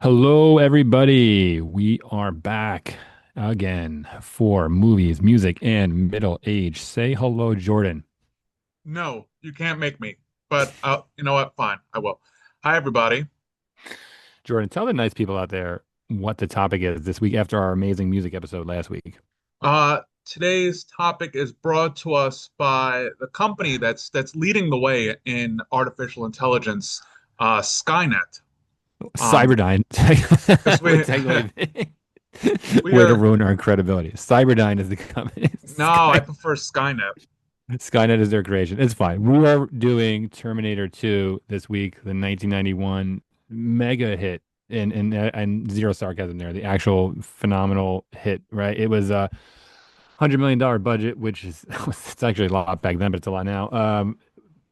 Hello, everybody. We are back again for movies, music, and middle age. Say hello, Jordan. No, you can't make me. But you know what? Fine, I will. Hi, everybody. Jordan, tell the nice people out there what the topic is this week after our amazing music episode last week. Today's topic is brought to us by the company that's leading the way in artificial intelligence, Skynet. Um, Cyberdyne because would we technically be we way to are ruin our credibility. Cyberdyne is the company. no, I prefer Skynet. Skynet is their creation. It's fine. We are doing Terminator 2 this week, the 1991 mega hit, and zero sarcasm there. The actual phenomenal hit, right? It was a $100 million budget, which is it's actually a lot back then, but it's a lot now.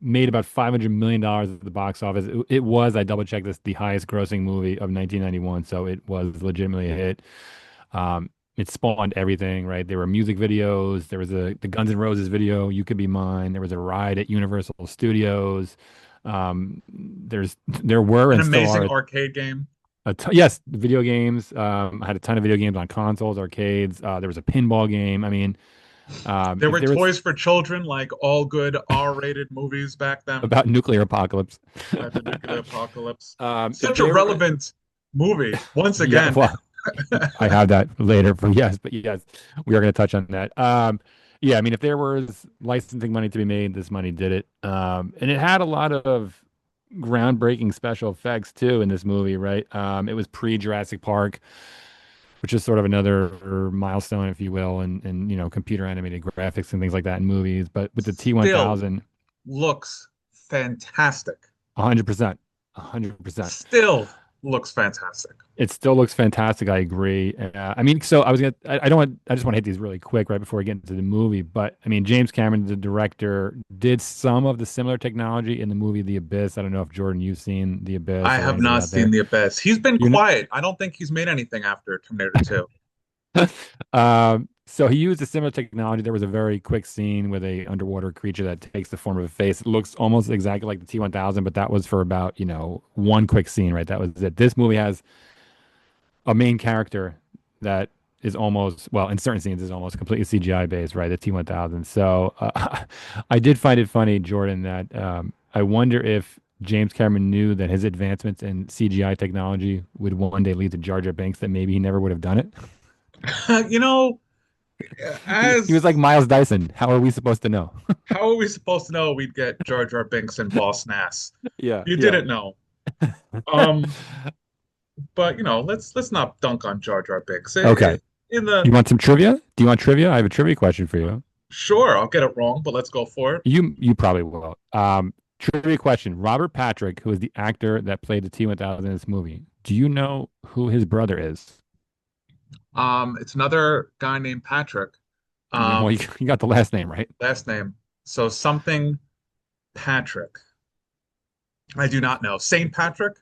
Made about $500 million at the box office. It was, I double checked this, the highest grossing movie of 1991, so it was legitimately a hit. It spawned everything, right? There were music videos. There was the Guns N' Roses video, "You Could Be Mine." There was a ride at Universal Studios. There were An and still amazing are arcade game. yes, video games. I had a ton of video games on consoles, arcades. There was a pinball game. I mean, There if were there was toys for children, like all good R-rated movies back then. about nuclear apocalypse, The nuclear apocalypse. if Such a there were, relevant movie. Once yeah, again. well, I have that later for yes, but yes, we are going to touch on that. Yeah, I mean, if there was licensing money to be made, this money did it. And it had a lot of groundbreaking special effects too in this movie, right? It was pre-Jurassic Park, which is sort of another milestone, if you will, and computer animated graphics and things like that in movies. But with the Still T-1000, looks fantastic. 100%, 100%. Still looks fantastic. It still looks fantastic. I agree. I mean, so I was gonna. I don't want. I just want to hit these really quick right before we get into the movie. But I mean, James Cameron, the director, did some of the similar technology in the movie The Abyss. I don't know if Jordan, you've seen The I Abyss or have anybody not out seen there. The Abyss. He's been You know. quiet. I don't think he's made anything after Terminator 2. So he used a similar technology. There was a very quick scene with a underwater creature that takes the form of a face. It looks almost exactly like the T-1000, but that was for about one quick scene, right? That was it. This movie has a main character that is almost, well, in certain scenes is almost completely CGI based, right? The T-1000. So I did find it funny, Jordan, that I wonder if James Cameron knew that his advancements in CGI technology would one day lead to Jar Jar Binks, that maybe he never would have done it. You know, He was like as Miles Dyson. How are we supposed to know? how are we supposed to know we'd get Jar Jar Binks and Boss Nass? Yeah, You yeah. didn't know. Um, but let's not dunk on Jar Jar Binks. Okay. In the You want some trivia? Do you want trivia? I have a trivia question for you. Sure, I'll get it wrong, but let's go for it. You probably will. Trivia question. Robert Patrick, who is the actor that played the T-1000 in this movie, do you know who his brother is? It's another guy named Patrick. Yeah, well, Um, you got the last name right. Last name. So something Patrick. I do not know. Saint Patrick?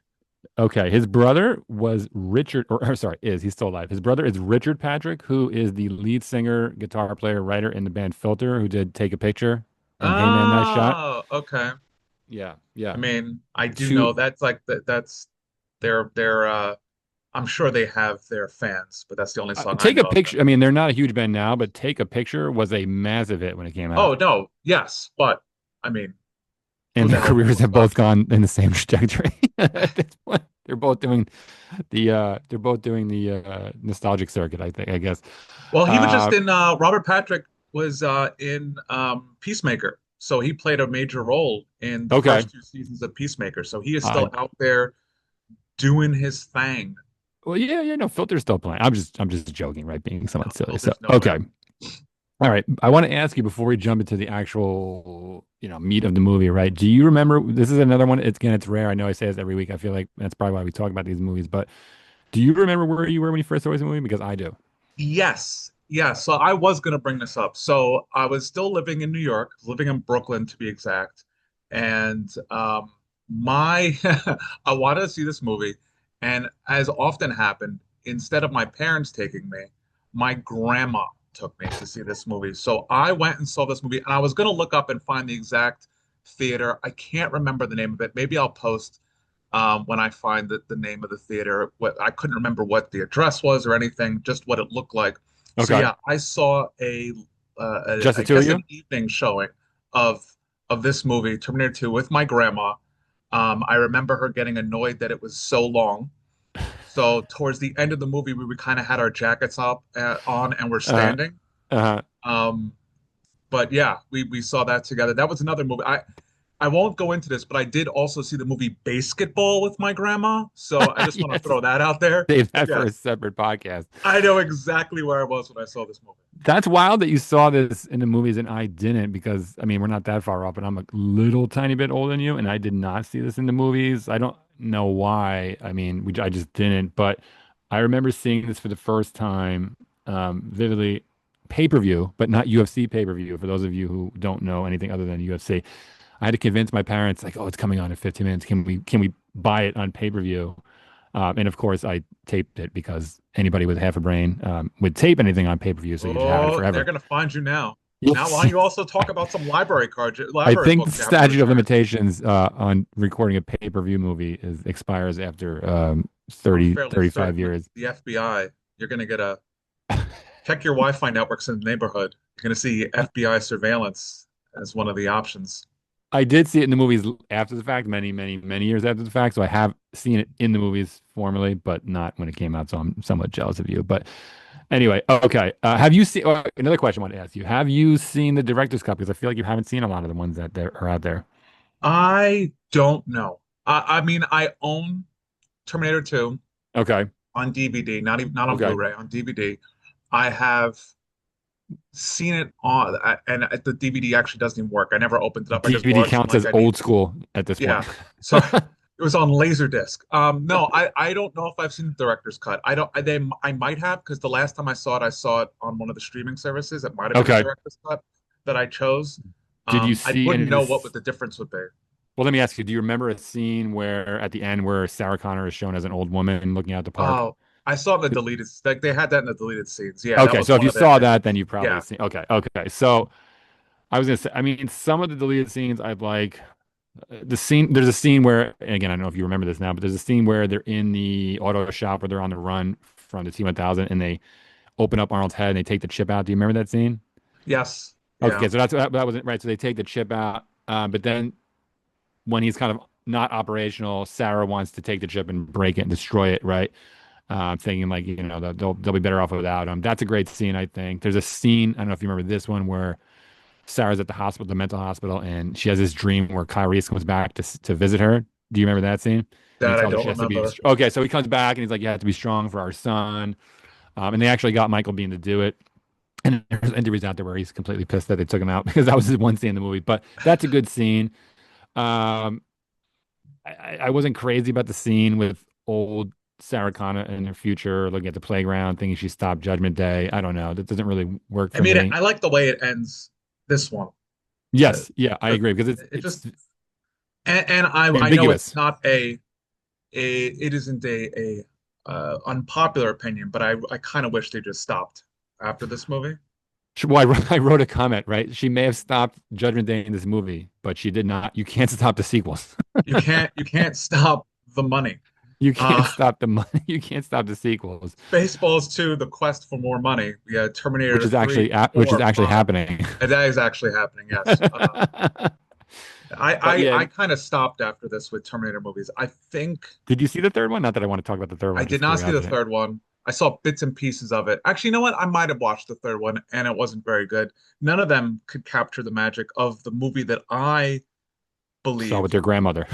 Okay, his brother was Richard, or sorry, he's still alive. His brother is Richard Patrick, who is the lead singer, guitar player, writer in the band Filter, who did Take a Picture and Hey Man, Nice Shot. Oh, okay. Yeah, I yeah. mean, I do Two, know that's like that's their I'm sure they have their fans, but that's the only song I Take a know of them. Picture. I mean, they're not a huge band now, but Take a Picture was a massive hit when it came Oh out. no, yes, but I mean, who And the their hell careers knows have about both gone in the same trajectory at this point. They're both doing the nostalgic circuit, I think, I guess. well, he was just Uh, in Robert Patrick was in Peacemaker. So he played a major role in the okay. first two seasons of Peacemaker. So he is Uh, still out there doing his thing. well, yeah, yeah, no, Filter's still playing. I'm just joking, right? Being somewhat No, silly. So, filters nowhere. okay. All right. I want to ask you before we jump into the actual, meat of the movie, right? Do you remember? This is another one. It's rare. I know I say this every week. I feel like that's probably why we talk about these movies. But do you remember where you were when you first saw this movie? Because I do. Yes, yes. So I was going to bring this up. So I was still living in New York, living in Brooklyn to be exact, and my I wanted to see this movie, and as often happened, instead of my parents taking me, my grandma took me to see this movie. So I went and saw this movie, and I was going to look up and find the exact theater. I can't remember the name of it. Maybe I'll post. when I find the name of the theater. What I couldn't remember what the address was or anything, just what it looked like. So Okay. yeah, I saw Just the I two of guess you? an evening showing of this movie, Terminator 2, with my grandma. I remember her getting annoyed that it was so long. So towards the end of the movie, we kind of had our jackets up on and we're Uh, standing. uh, Um, but yeah, we saw that together. That was another movie. I won't go into this, but I did also see the movie Basketball with my grandma. So I just want to yes. throw that out there. Save that for a Yes, separate podcast. I know exactly where I was when I saw this movie. That's wild that you saw this in the movies and I didn't because I mean we're not that far off, but I'm a little tiny bit older than you, and I did not see this in the movies. I don't know why. I mean, I just didn't. But I remember seeing this for the first time, vividly, pay-per-view, but not UFC pay-per-view. For those of you who don't know anything other than UFC, I had to convince my parents, like, oh, it's coming on in 15 minutes. Can we buy it on pay-per-view? And of course, I taped it because anybody with half a brain would tape anything on pay-per-view, so you just have it Oh, they're forever. gonna find you now. Now, why Yes. don't you also talk about some I library think the books you haven't statute of returned? limitations on recording a pay-per-view movie expires after I'm 30, fairly 35 certain with years. the FBI, you're gonna get a check your Wi-Fi networks in the neighborhood. You're gonna see FBI surveillance as one of the options. I did see it in the movies after the fact, many, many, many years after the fact. So I have seen it in the movies formerly, but not when it came out. So I'm somewhat jealous of you. But anyway, okay. Have you seen, another question I want to ask you. Have you seen the director's cut? Because I feel like you haven't seen a lot of the ones that there are out there. I don't know. I mean, I own Terminator 2 Okay. on DVD, not on Okay. Blu-ray, on DVD. I have seen it on, and the DVD actually doesn't even work. I never opened it up. I just DVD watched it counts like as I need old to. school at this point. Yeah. So it was on Laserdisc. No, I don't know if I've seen the director's cut. I don't. I might have because the last time I saw it on one of the streaming services. It might have been the Okay. director's cut that I chose. Did you I see any wouldn't of know what this? the difference would be. Well, let me ask you, do you remember a scene where at the end where Sarah Connor is shown as an old woman looking out the park? Oh, I saw the deleted. Like they had that in the deleted scenes. Yeah, that Okay, was so if one you of the saw that, then endings. you probably Yeah. seen. Okay, okay. So I was gonna say, I mean, some of the deleted scenes I've like the scene. There's a scene where, and again, I don't know if you remember this now, but there's a scene where they're in the auto shop where they're on the run from the T-1000, and they open up Arnold's head and they take the chip out. Do you remember that scene? Yes. Yeah. Okay, so that wasn't right. So they take the chip out, but then when he's kind of not operational, Sarah wants to take the chip and break it and destroy it, right? Thinking like, they'll be better off without him. That's a great scene, I think. There's a scene, I don't know if you remember this one, where Sarah's at the hospital, the mental hospital, and she has this dream where Kyrie's comes back to visit her. Do you remember that scene? And he That I tells her don't she has to be remember. okay. So he comes back and he's like, "You have to be strong for our son." And they actually got Michael Biehn to do it. And there's interviews out there where he's completely pissed that they took him out because that was his one scene in the movie. But that's a good scene. Um, I wasn't crazy about the scene with old Sarah Connor in her future, looking at the playground, thinking she stopped Judgment Day. I don't know. That doesn't really work I for mean, me. I like the way it ends. This one. Uh, Yes, yeah, I uh, agree because it's it it's just and I know it's ambiguous. not it isn't a unpopular opinion, but I kind of wish they just stopped after this movie. Well, I wrote a comment, right? She may have stopped Judgment Day in this movie, but she did not. You can't stop the sequels. You can't stop the money. You can't Uh, stop the money. You can't stop the sequels, Spaceballs 2, the quest for more money. Yeah, which Terminator is 3, actually which is 4, actually 5. happening. And that is actually happening, yes. But yeah, I kind of stopped after this with Terminator movies. I think did you see the third one? Not that I want to talk about the third I one, did just not see the curiosity. third one. I saw bits and pieces of it. Actually, you know what? I might have watched the third one and it wasn't very good. None of them could capture the magic of the movie that I Saw with believe their grandmother.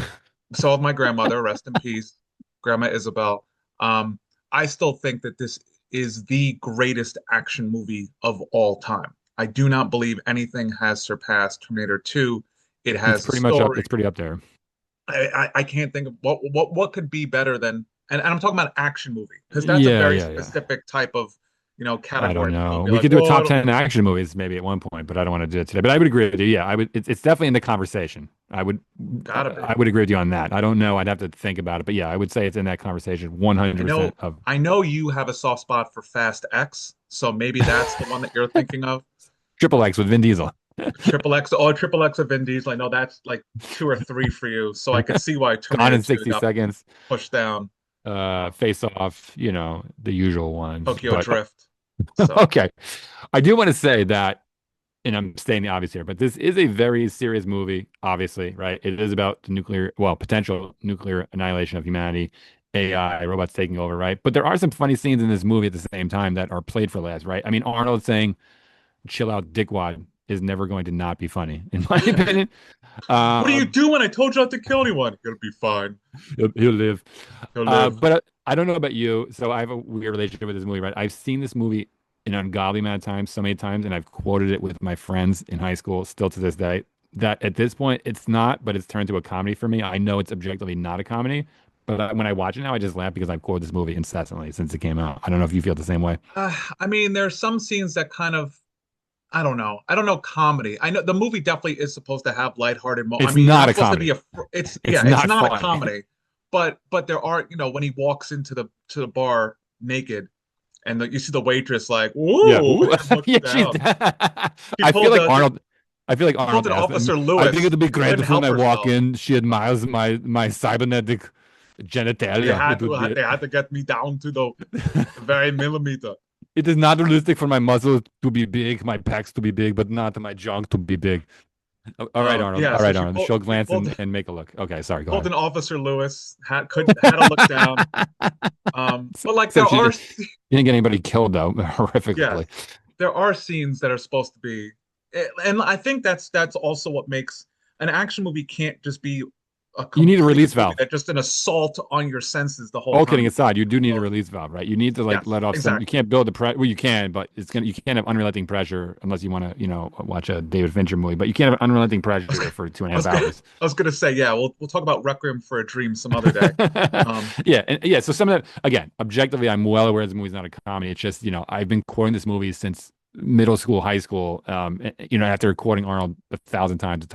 saw with my grandmother, rest in peace, Grandma Isabel. Um, I still think that this is the greatest action movie of all time. I do not believe anything has surpassed Terminator 2. It It's has a pretty much up. story. It's pretty up there. I can't think of what could be better than and I'm talking about action movie because that's a Yeah, very yeah, yeah. specific type of I don't category. People know. be We like, could do a well, top 10 action movies maybe at one point, but I don't want to do it today. But I would agree with you. Yeah, I would. It's definitely in the conversation. gotta be. I would agree with you on that. I don't know. I'd have to think about it, but yeah, I would say it's in that conversation. I 100% know of I know you have a soft spot for Fast X, so maybe that's the one that you're thinking of. Triple X with Vin Diesel. Triple X of Vin Diesel. I know that's like two or three for you, so I could see why Gone Terminator in 2 60 got seconds. pushed down. Um, Face Off, the usual ones. Tokyo But Drift. So okay. I do want to say that, and I'm stating the obvious here, but this is a very serious movie, obviously, right? It is about the potential nuclear annihilation of humanity, AI, robots taking over, right? But there are some funny scenes in this movie at the same time that are played for laughs, right? I mean, Arnold saying, chill out, dickwad, is never going to not be funny, in my opinion. what are you Um, doing? I told you not to kill anyone. You'll be fine. he'll live. He'll live. But I don't know about you. So I have a weird relationship with this movie, right? I've seen this movie an ungodly amount of times, so many times, and I've quoted it with my friends in high school, still to this day. That at this point, it's not, but it's turned to a comedy for me. I know it's objectively not a comedy, but when I watch it now, I just laugh because I've quoted this movie incessantly since it came out. I don't know if you feel the same way. I mean, there are some scenes that kind of I don't know. I don't know comedy. I know the movie definitely is supposed to have lighthearted I It's mean, it's not not a supposed to be comedy. a it's It's yeah, it's not not a funny. comedy. But there are, when he walks into the bar naked and you see the waitress like, Yeah. "Whoa," Ooh. and looks Yeah, she's. down. She I feel pulled like a Arnold. I feel like she pulled Arnold an asked them. Officer I think Lewis. it'd be She couldn't grateful when help I walk herself. in. She admires my cybernetic genitalia. It would be. They had to get me down to the very millimeter. It is not realistic for my muscles to be big, my pecs to be big, but not my junk to be big. All right, Arnold. Yeah, All so right, Arnold. Show glance and make a look. Okay, sorry. she Go pulled ahead. an Officer Lewis, had to look down. But like Except there she are didn't get anybody killed though, horrifically. yes, there are scenes that are supposed to be, and I think that's also what makes an action movie can't just be a You need a complete release movie valve. that's just an assault on your senses the whole All time kidding you're aside, you do need a going. release valve, right? You need to like Yes, let off some. You exactly. can't build the pressure. Well, you can, but you can't have unrelenting pressure unless you want to, watch a David Fincher movie. But you can't have unrelenting I was, pressure for two and a I half was gonna hours. I was gonna say yeah. We'll talk about Requiem for a Dream some other day. Um, Yeah, and yeah. So some of that, again, objectively, I'm well aware this movie's not a comedy. It's just, I've been quoting this movie since middle school, high school. After quoting Arnold 1,000 times,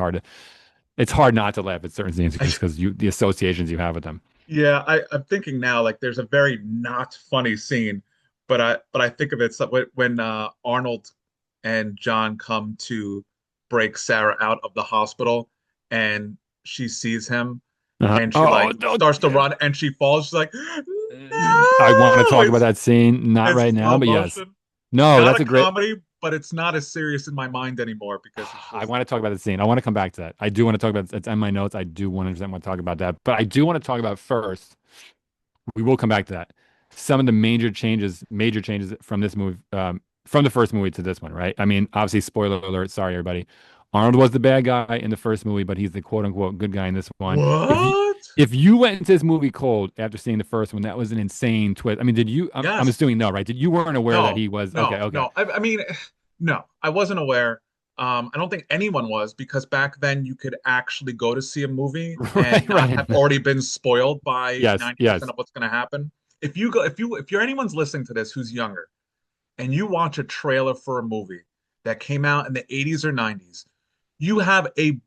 it's hard not to laugh at certain scenes just because the associations you have with them. Yeah, I'm thinking now like there's a very not funny scene, but I think of it so when Arnold and John come to break Sarah out of the hospital and she sees him and she Oh, like no, starts to run and she falls. She's like, I want to no! talk about that scene, not It's right now, slow but yes. motion. No, Not that's a a great. comedy, but it's not as serious in my mind anymore because it's I just want to talk about the scene. I want to come back to that. I do want to talk about it's in my notes. I do 100% want to talk about that. But I do want to talk about first. We will come back to that. Some of the major changes from this movie, from the first movie to this one, right? I mean, obviously, spoiler alert. Sorry, everybody. Arnold was the bad guy in the first movie, but he's the quote unquote good guy in this one. If you what? if you went into this movie cold after seeing the first one, that was an insane twist. I mean, did you? I'm Yes. assuming no, right? Did you weren't aware that No, he was okay? no, Okay, no. I mean, no, I wasn't aware. I don't think anyone was because back then you could actually go to see a movie and right, not right. have already been spoiled by Yes, 90% yes. of what's going to happen. If you're anyone's listening to this who's younger and you watch a trailer for a movie that came out in the 80s or 90s, you have a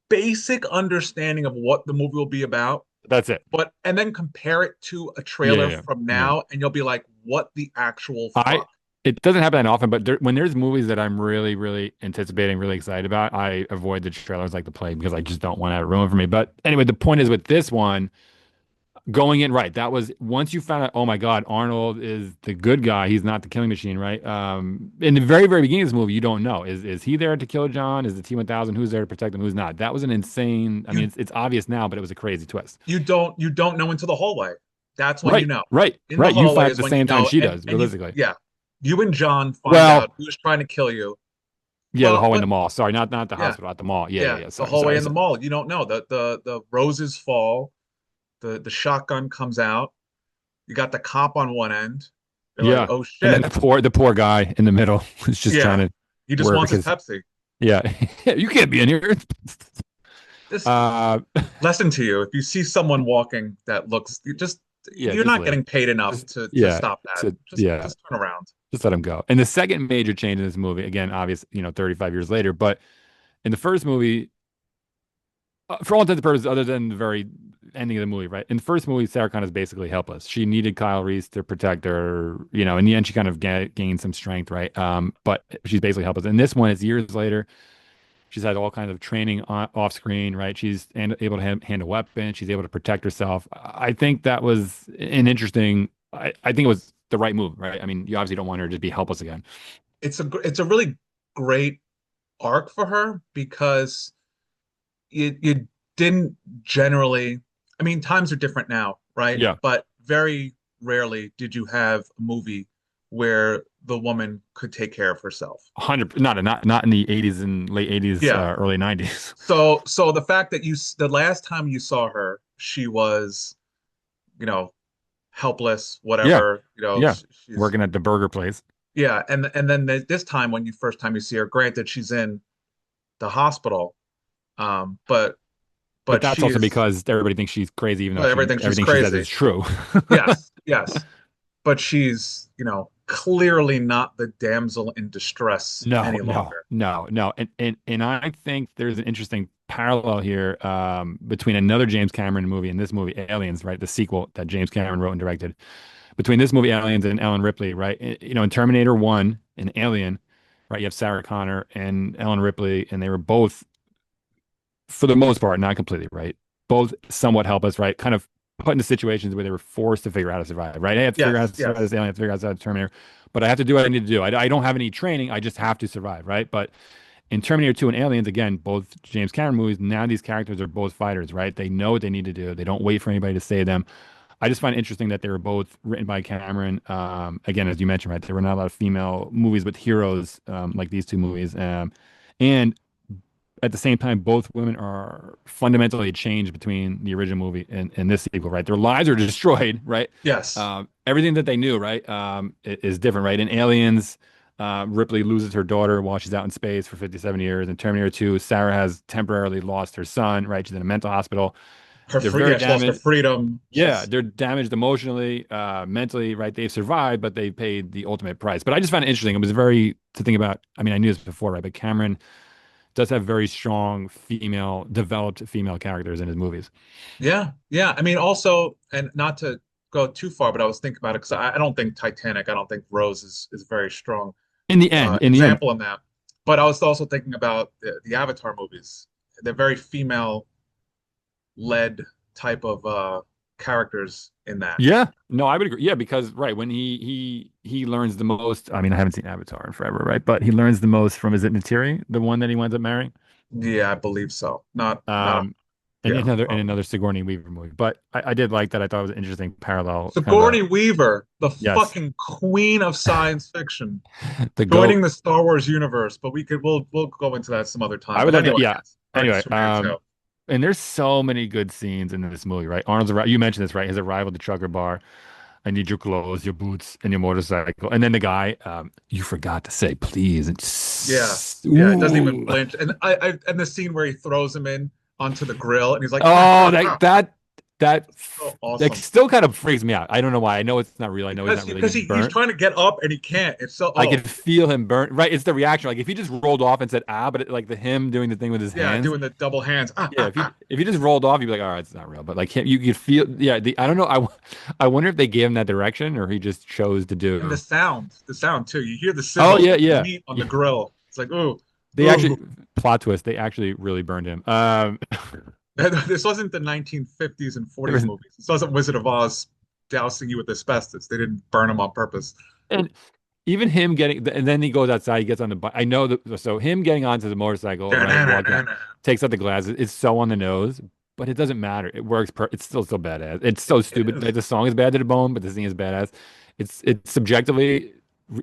basic understanding of what the movie will be about, That's it. but and then compare it to a Yeah, trailer yeah, from yeah. now and you'll be like, what the actual I fuck? It doesn't happen that often, but when there's movies that I'm really, really anticipating, really excited about, I avoid the trailers like the plague because I just don't want to have it ruined for me. But anyway, the point is with this one, going in right, that was once you found out, oh my God, Arnold is the good guy, he's not the killing machine, right? In the very, very beginning of this movie, you don't know. Is he there to kill John? Is the T-1000 who's there to protect him? Who's not? That was an insane, I mean, You it's obvious now, but it was a crazy twist. you don't know into the hallway. That's when you Right, know. right, In the right. You hallway find at is the when you same time know, she and does, and you realistically. yeah, you and John find Well, out who's trying to kill you. yeah, the Well, hallway in but the mall. Sorry, not the yeah, hospital, at the mall. Yeah, yeah, yeah, yeah. the Sorry, hallway sorry. in the mall. You don't know. The roses fall. The shotgun comes out. You got the cop on one end. You're like, Yeah. oh And then shit. the poor guy in the middle is just trying Yeah, to he just work wants his his Pepsi. yeah. You can't be in here. This Uh lesson to you: if you see someone walking that looks, yeah, you're just not leave. getting paid enough Just to yeah. stop that. So Just yeah, just turn around. just let him go. And the second major change in this movie, again, obvious, 35 years later, but in the first movie, for all intents and purposes, other than the very ending of the movie, right? In the first movie, Sarah Connor is basically helpless. She needed Kyle Reese to protect her. You know, in the end, she kind of gained some strength, right? But she's basically helpless. In this one, it's years later. She's had all kinds of training off screen, right? She's able to hand a weapon. She's able to protect herself. I think that was an interesting. I think it was the right move, right? I mean, you obviously don't want her to be helpless again. It's a really great arc for her because you didn't generally, I mean, times are different now, right? Yeah, But very rarely did you have a movie where the woman could take care of herself. 100. Not in the 80s and late 80s, Yeah. early 90s. So the fact that the last time you saw her, she was, you know, helpless, Yeah, whatever, yeah. she's Working at the burger place. yeah, and then this time when you first time you see her, granted she's in the hospital, um, but But but that's she also is, because everybody thinks she's crazy, even though but she everything she's everything she says is crazy. true. Yes, yes. But she's, clearly not the damsel in distress No, any no, longer. no, no. And I think there's an interesting parallel here between another James Cameron movie and this movie, Aliens, right? The sequel that James Cameron wrote and directed. Between this movie, Aliens, and Ellen Ripley, right? You know, in Terminator 1 and Alien, right? You have Sarah Connor and Ellen Ripley, and they were both, for the most part, not completely, right? Both somewhat helpless, right? Kind of put into situations where they were forced to figure out how to survive, right? I have to figure out how Yes, to survive yes. this alien, I have to figure out how to Terminator, but I have to do what I need to do. I don't have any training. I just have to survive, right? But in Terminator 2 and Aliens, again, both James Cameron movies, now these characters are both fighters, right? They know what they need to do. They don't wait for anybody to save them. I just find it interesting that they were both written by Cameron. Again, as you mentioned, right, there were not a lot of female movies with heroes like these two movies. And at the same time, both women are fundamentally changed between the original movie and this sequel, right? Their lives are destroyed, right? Yes. Everything that they knew, right, is different, right? In Aliens, Ripley loses her daughter while she's out in space for 57 years. In Terminator 2, Sarah has temporarily lost her son, right? She's in a mental hospital. They're very Yeah, she lost her damaged. freedom. Yeah, She's they're damaged emotionally, mentally, right? They've survived, but they paid the ultimate price. But I just found it interesting. It was very to think about. I mean, I knew this before, right? But Cameron does have very strong developed female characters in his movies. Yeah, yeah. I mean, also, and not to go too far, but I was thinking about it because I don't think Titanic, I don't think Rose is a very strong In the end, example in that. But I was also thinking about the Avatar movies. They're very female led type of characters in that. yeah, no, I would agree. Yeah, because right when he learns the most. I mean, I haven't seen Avatar in forever, right? But he learns the most from, is it Neytiri, the one that he winds up marrying? Yeah, I believe so. Not Um, and yeah. another Sigourney Weaver movie. But I did like that. I thought it was an interesting parallel, kind of a Sigourney Weaver, the yes, fucking queen of science fiction, the joining goat. the Star Wars universe. But we'll go into that some other time. I would But love to. anyway, Yeah. yes. All right, Anyway, Terminator 2. and there's so many good scenes in this movie, right? You mentioned this, right? His arrival at the trucker bar. I need your clothes, your boots, and your motorcycle. And then the guy, you forgot to say please. Yeah, yeah. It doesn't even Ooh. flinch. And and the scene where he throws him in onto the grill and he's like, ah, Oh, ah, ah. that It's so that awesome. still kind of freaks me out. I don't know why. I know it's not real. I know he's Because not really because getting he's burnt. trying to get up and he can't. It's so I oh could feel him burnt. Right, it's the reaction. Like if he just rolled off and said but like the him doing the thing with his yeah, hands. doing the double hands. Ah, Yeah, ah, ah. if he just rolled off, you'd be like, all right, it's not real. But like him, you could feel. Yeah, I don't know. I wonder if they gave him that direction or he just chose to And do. the sound too. You hear the Oh sizzle yeah, of the yeah. meat on the grill. It's like ooh, They actually ooh. plot twist. They actually really burned him. This wasn't the 1950s and There 40s was, movies. This wasn't Wizard of Oz dousing you with asbestos. They didn't burn him on purpose. and even him getting, and then he goes outside. He gets on the bike. I know that. So him getting onto the motorcycle, right, walking out, takes out the glasses. It's so on the nose, but it doesn't matter. It works. It's still badass. It's so It stupid. Like is. the song is bad to the bone, but the scene is badass. It's subjectively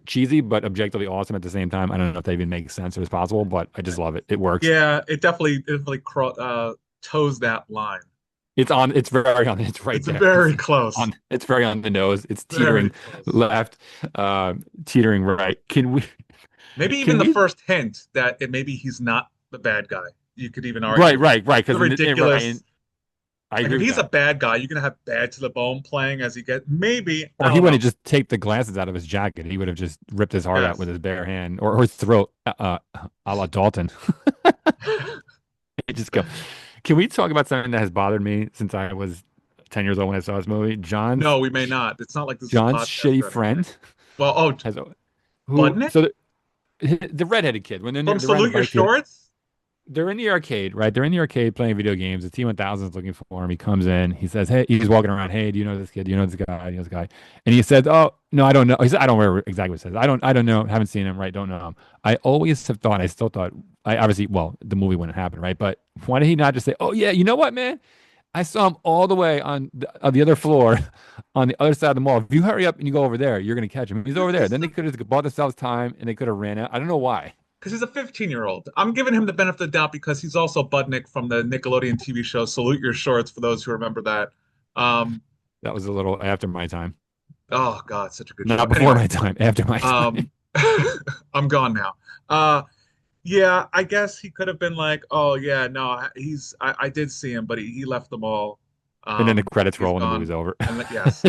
cheesy, but objectively awesome at the same time. I don't know if that even makes sense or is possible, but I just love it. It works. Yeah, it definitely toes that line. It's on. It's very on. It's right It's there. very close. It's very on the nose. It's Very teetering close. left, teetering right. Can we? Maybe even Can the we? first hint that maybe he's not the bad guy. You could even Right, argue right, right. the Because ridiculous. I Like agree if with he's a that. bad guy, you're gonna have Bad to the Bone playing as he gets. Maybe I Or he don't know. wouldn't just take the glasses out of his jacket. He would have just ripped his heart out with Yes. his bare hand or his throat, a la Dalton. He just go. Can we talk about something that has bothered me since I was 10 years old when I saw this movie? No, we may not. It's not like this is a John's podcast shitty or anything. friend Well, oh, has a, who Budnick so the redheaded kid when from they're riding the Salute Your bike to Shorts? they're in the arcade, right? They're in the arcade playing video games. The T1000 is looking for him. He comes in. He says, "Hey," he's walking around. "Hey, do you know this kid? Do you know this guy? Do you know this guy?" And he says, "Oh, no, I don't know." He said, "I don't remember exactly what he says. I don't know. Haven't seen him. Right? Don't know him." I always have thought. I still thought. I obviously, well, the movie wouldn't happen, right? But why did he not just say, "Oh yeah, you know what, man? I saw him all the way on the other floor, on the other side of the mall. If you hurry up and you go over there, you're gonna catch him. He's over Because there." this is Then they could have bought themselves time and they could have ran out. I don't know why. because he's a 15-year-old. I'm giving him the benefit of the doubt because he's also Budnick from the Nickelodeon TV show Salute Your Shorts, for those who remember that. Um, That was a little after my time. oh God, such a good show. Not before Anyway, my time, after my time. um, I'm gone now. Yeah, I guess he could have been like, oh yeah, no, I did see him, but he left the mall. And then the credits He's roll and the gone. movie's over. And yes,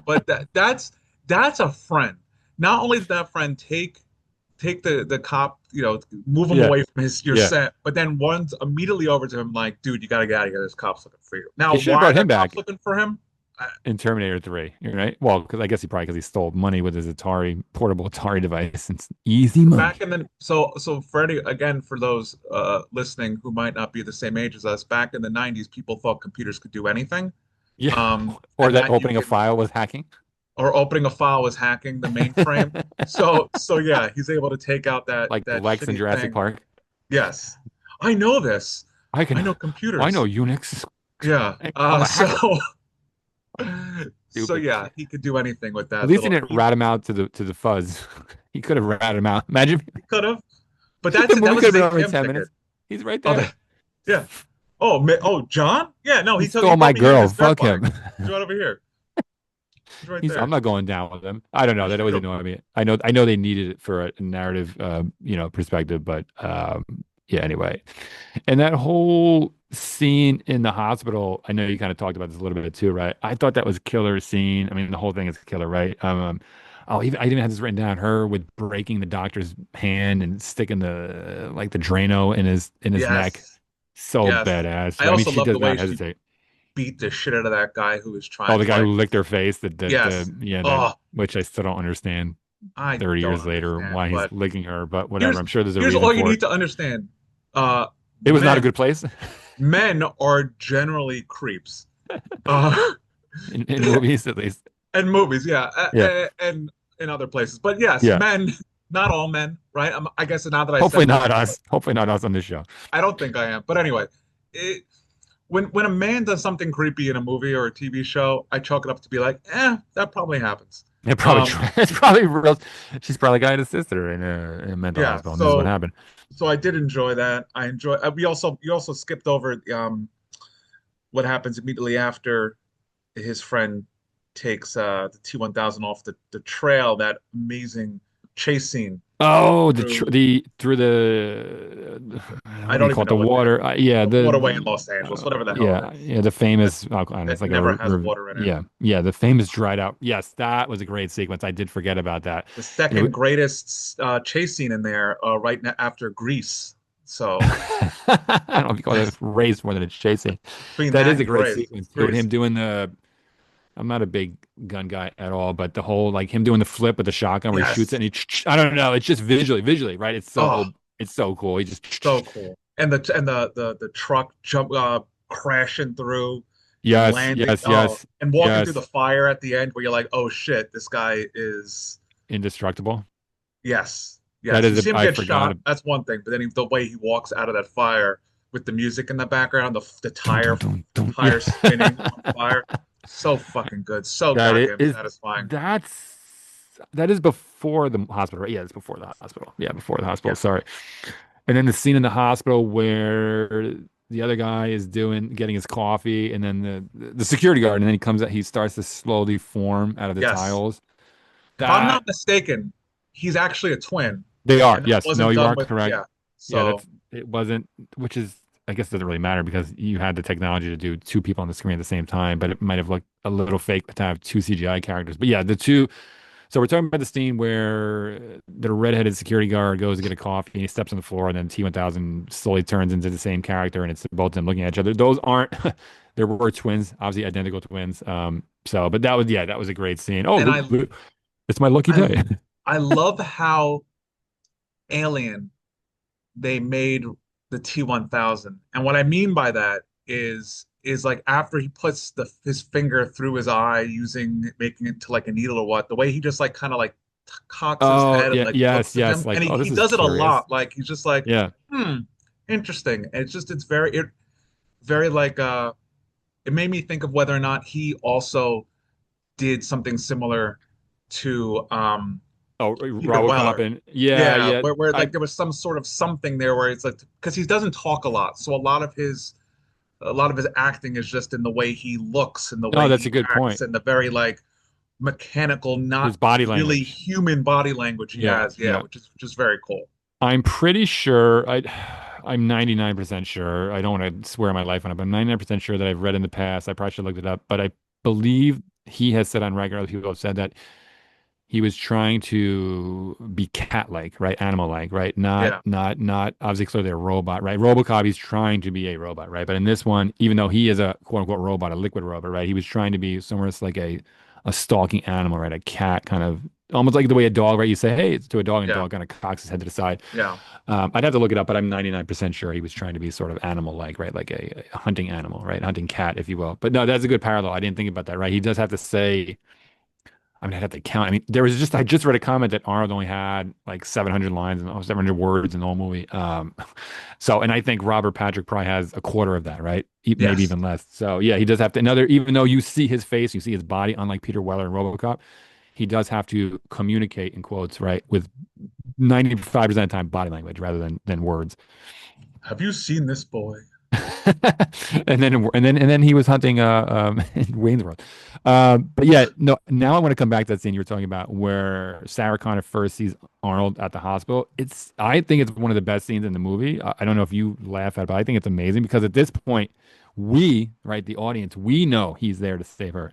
but that's a friend. Not only did that friend take the cop, move him Yeah, away from his your yeah. set, but then runs immediately over to him like, dude, you gotta get out of here. There's cops looking for you. Now, They should have why brought the him cops back looking for him? I, in Terminator 3, right? Well, because I guess because he stole money with his Atari portable Atari device. It's easy Back money. in the so Freddie, again, for those listening who might not be the same age as us, back in the 90s, people thought computers could do anything. Yeah. Or And that that you opening a can file was hacking. or opening a file was hacking the mainframe. So yeah, he's able to take out that Like that Lex in shitty Jurassic thing. Park. Yes. I know this. I can, I know I know computers. Unix. Yeah. I'm a So hacker. so Stupid yeah, kid. he could do anything with At that least he little didn't rat him out to the fuzz. He could have ratted him out. Imagine he could have. But the that movie was could have his been over in ATM 10 ticket. minutes. He's right Oh, there. yeah. Oh, John? Yeah, no, He he stole my told me you're in girl. his dirt Fuck bike. him. He's right over here. He's right I'm there. not going down with him. I don't know. That always Shoot annoyed me. I know they needed it for a narrative, perspective, but yeah. Anyway, and that whole scene in the hospital. I know you kind of talked about this a little bit too, right? I thought that was a killer scene. I mean, the whole thing is killer, right? I even had this written down. Her with breaking the doctor's hand and sticking the Drano in his neck. Yes. So Yes. badass, I right? I mean, also she love the does way not she hesitate. beat the shit out of that guy who was Oh, trying the to guy who like, licked her face, yes. that Oh, which I still don't understand I 30 don't years later understand, why he's but licking her, but whatever. here's I'm sure there's a here's reason all you for need it. to understand. Uh, It was not a men good place men are generally creeps. Uh, in movies, at least. and movies, yeah, Yeah. and in other places. But yes, Yeah. men, not all men, right? I guess now that I Hopefully said men, not us. Hopefully not us on this show. I don't think I am. But anyway, it, when a man does something creepy in a movie or a TV show, I chalk it up to be like, that probably happens. It probably Um, it's probably real. She's probably got a sister in a mental yeah. hospital, and this is what happened. So I did enjoy that. I enjoy. We also you also skipped over what happens immediately after his friend takes the T1000 off the trail. That amazing chase scene Oh, through. the through the I what do you don't call even it? know The what water. Yeah, the waterway in Los Angeles, whatever the hell it is. yeah, the That famous. I don't know. It's that like never has water in it. yeah, the famous dried out. Yes, that was a great sequence. I did forget about that. The And second greatest chase scene in there, after Grease. So I don't know if you call it a race more than it's chasing. between That that is a and great Grace, sequence too. And Grease. him doing the. I'm not a big gun guy at all, but the whole like him doing the flip with the shotgun where he shoots it Yes. and I don't know. It's just visually, right? Oh, It's so cool. He just so cool. And the truck crashing through and yes, landing. yes, Oh, yes, and walking through the yes, fire at the end where you're like, oh shit, this guy is indestructible. yes, That yes. You is see him I get forgot. shot, that's one thing, but then the way he walks out of that fire with the music in the background, the Dun, dun, dun, dun. Yeah. tire spinning on fire, so fucking good, so That it goddamn is satisfying. that's that is before the hospital, right? Yeah, it's before the hospital. Yeah, before the hospital. Yeah. Sorry. And then the scene in the hospital where the other guy is getting his coffee, and then the security guard, and then he comes out, he starts to slowly form out of the Yes. tiles. If I'm That not mistaken, he's actually a twin, they are, and that yes. No, wasn't you done are with correct. yeah. Yeah, So it wasn't, which is, I guess, doesn't really matter because you had the technology to do two people on the screen at the same time, but it might have looked a little fake to have two CGI characters. But yeah, So we're talking about the scene where the redheaded security guard goes to get a coffee and he steps on the floor, and then T-1000 slowly turns into the same character, and it's both of them looking at each other. Those aren't. There were twins, obviously identical twins. So, but that was, yeah, that was a great scene. Oh, And it's my lucky I day. I love how alien they made the T-1000. And what I mean by that is like after he puts his finger through his eye using making it to like a needle or what, the way he just like kind of like cocks his Oh, head and yeah, like yes, looks at yes. him, Like, and oh, he this is does it a curious. lot. Like he's just like, Yeah. hmm, interesting. And it's very like it made me think of whether or not he also did something similar to Oh, Peter RoboCop Weller. and yeah, Yeah, yeah. where I like there was some sort of something there where it's like because he doesn't talk a lot, so a lot of his acting is just in the way he looks and the no, way that's he a good acts point. and the very like mechanical, His not body really language. human body language he Yeah, has. Yeah, yeah. which is very cool. I'm pretty sure I'm 99% sure. I don't want to swear my life on it, but I'm 99% sure that I've read in the past. I probably should look it up, but I believe he has said on record, other people have said that he was trying to be cat-like, right? Animal-like, right? Yeah, Not obviously clearly a robot, right? RoboCop, he's trying to be a robot, right? But in this one, even though he is a quote unquote robot, a liquid robot, right? He was trying to be somewhat like a stalking animal, right? A cat kind of almost like the way a dog, right? You say, hey, it's to a dog, and the yeah, dog kind of cocks his head to the side. yeah. I'd have to look it up, but I'm 99% sure he was trying to be sort of animal-like, right? Like a hunting animal, right? Hunting cat, if you will. But no, that's a good parallel. I didn't think about that, right? He does have to say, I mean, I'd have to count. I mean, I just read a comment that Arnold only had like 700 lines and 700 words in the whole movie. So, and I think Robert Patrick probably has a quarter of that, right? Maybe Yes. even less. So, yeah, he does have to, even though you see his face, you see his body, unlike Peter Weller and RoboCop, he does have to communicate in quotes, right? With 95% of the time body language rather than words. Have you seen this boy? And then he was hunting in Wayne's World. But yeah, no. Now I want to come back to that scene you were talking about where Sarah Connor first sees Arnold at the hospital. I think it's one of the best scenes in the movie. I don't know if you laugh at it, but I think it's amazing because at this point, right, the audience, we know he's there to save her,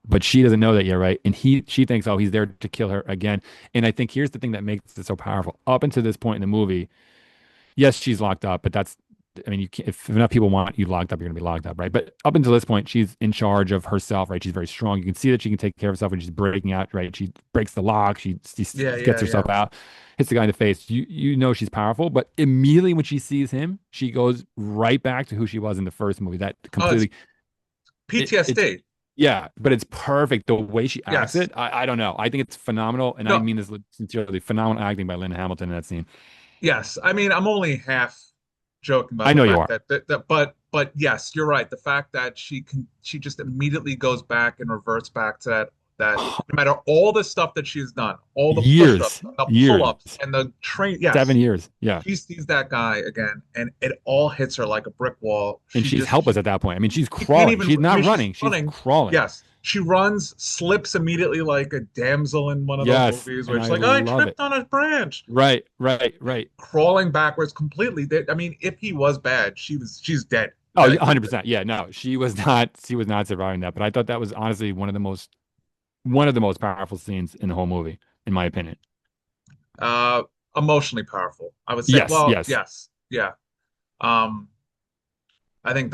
but she doesn't know that yet, right? And she thinks, oh, he's there to kill her again. And I think here's the thing that makes it so powerful. Up until this point in the movie, yes, she's locked up, but I mean, you can't, if enough people want you locked up, you're going to be locked up, right? But up until this point, she's in charge of herself, right? She's very strong. You can see that she can take care of herself when she's breaking out, right? She breaks the lock, she Yeah, gets yeah, herself yeah. out, hits the guy in the face. You know she's powerful, but immediately when she sees him, she goes right back to who she was in the first movie. That Oh, it's completely, it's PTSD. yeah, but it's perfect the way she acts Yes. it. I don't know. I think it's phenomenal, and I No, mean this sincerely. Phenomenal acting by Lynn Hamilton in that scene. yes. I mean, I'm only half joking about I the know you fact are. that but yes, you're right. The fact that she just immediately goes back and reverts back to that no matter all the stuff that she's done, all the push-ups Years, and the years. pull-ups and the train, 7 years. Yeah. she sees that guy again and it all hits her like a brick wall. And she's helpless at that point. I mean, she's She can't crawling. even, She's I not mean, she's running. She's running. crawling. Yes. She runs, slips immediately like a damsel in one of those Yes. movies where And she's I like, I love it. tripped on a branch. Right, right, right. Crawling backwards completely. I mean, if he was bad, she's dead. Oh, yeah, That 100%. Yeah, no, she was not surviving that. But I thought that was honestly one of the most powerful scenes in the whole movie, in my opinion. uh emotionally powerful. I would say, Yes, well, yes. yes, yeah. Um, I think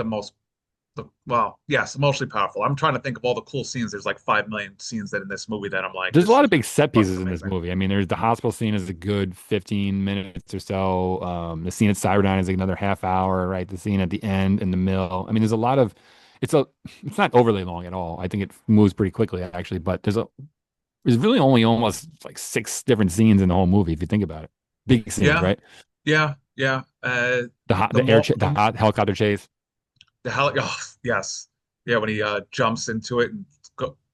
well, yes, emotionally powerful. I'm trying to think of all the cool scenes. There's like 5 million scenes that in this movie that I'm like, There's a this lot of is big set fucking pieces in this amazing. movie. I mean, there's the hospital scene is a good 15 minutes or so. The scene at Cyberdyne is like another half hour, right? The scene at the end in the mill. I mean, there's a lot of it's a it's not overly long at all. I think it moves pretty quickly actually, but there's really only almost like six different scenes in the whole movie if you think about it. Big scenes, Yeah, right? yeah, yeah. The hot helicopter chase. The hell, oh, yes, yeah. When he jumps into it and